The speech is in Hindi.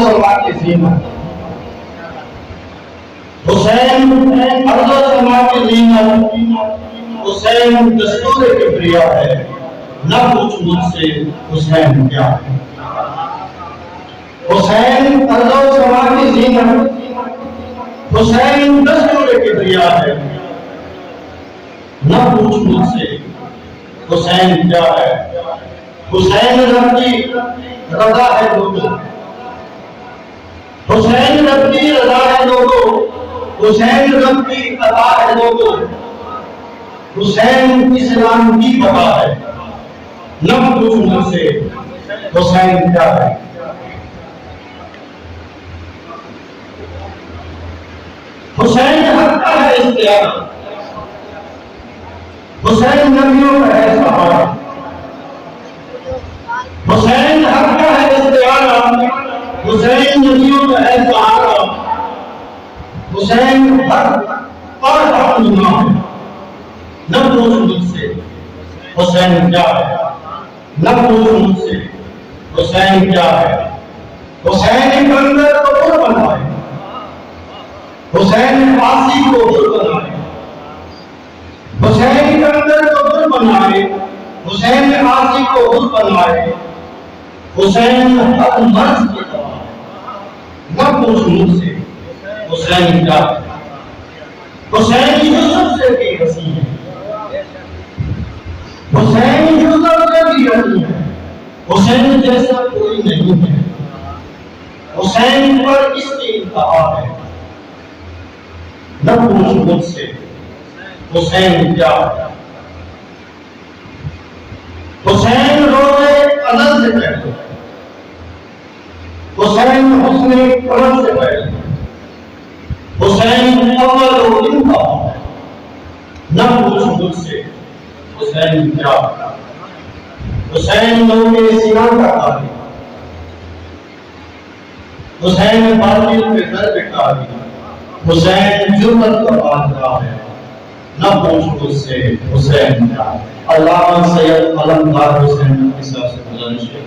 समा की जीनत, हुसैन अर्ज़ो समा की जीनत, हुसैन दस्तूर किब्रिया है, न पूछ मुझसे हुसैन क्या है। हुसैन अर्ज़ो समा की जीनत, हुसैन दस्तूर किब्रिया है, न पूछ मुझसे हुसैन क्या है। हुसैन रब की रजा है लोगों, हुसैन रब की रजा है लोगों, हुसैन रब की अता है लोगों, हुसैन इस्लाम की बता है, न पूछ मुझसे हुसैन क्या है। हुसैन हक का है इख्तियार, हुसैन नबियों का है सहारा, हुसैन हक का है इख्तियार, हुसैन नबियों का है सहारा, हुसैन हक और हक नुमा है, न पूछ मुझसे हुसैन क्या है, न पूछ मुझसे हुसैन क्या है। हुसैन कंदर को हुर बनाए, हुसैन आसी को हुर बनाए, हुसैन कंदर को हुर बनाए, हुसैन आसी को हुर बनाए, हुसैन हक मर्ज की दवा, न पूछ मुझसे हुसैन क्या है। हुसैन यूसुफ से भी हसी है, हुसैन यूसुफ से भी हसी है, हुसैन जैसा कोई नहीं है, हुसैन पर इसकी इंतहा है, न पूछ मुझसे हुसैन क्या है। हुसैन रोज़े अज़ल से पहले, हुसैन हुस्ने कलम से पहले, हुसैन अव्वल इंतहा है, न पूछ मुझसे हुसैन क्या है। हुसैन नौके सीना का तारी, हुसैन बातिल पे दर बिठारी, हुसैन जुर्मत का बादशाह है, न पूछ मुझसे हुसैन क्या है। अल्लामा सैयद अलमदार हुसैन नकवी साहब से गुजारिश है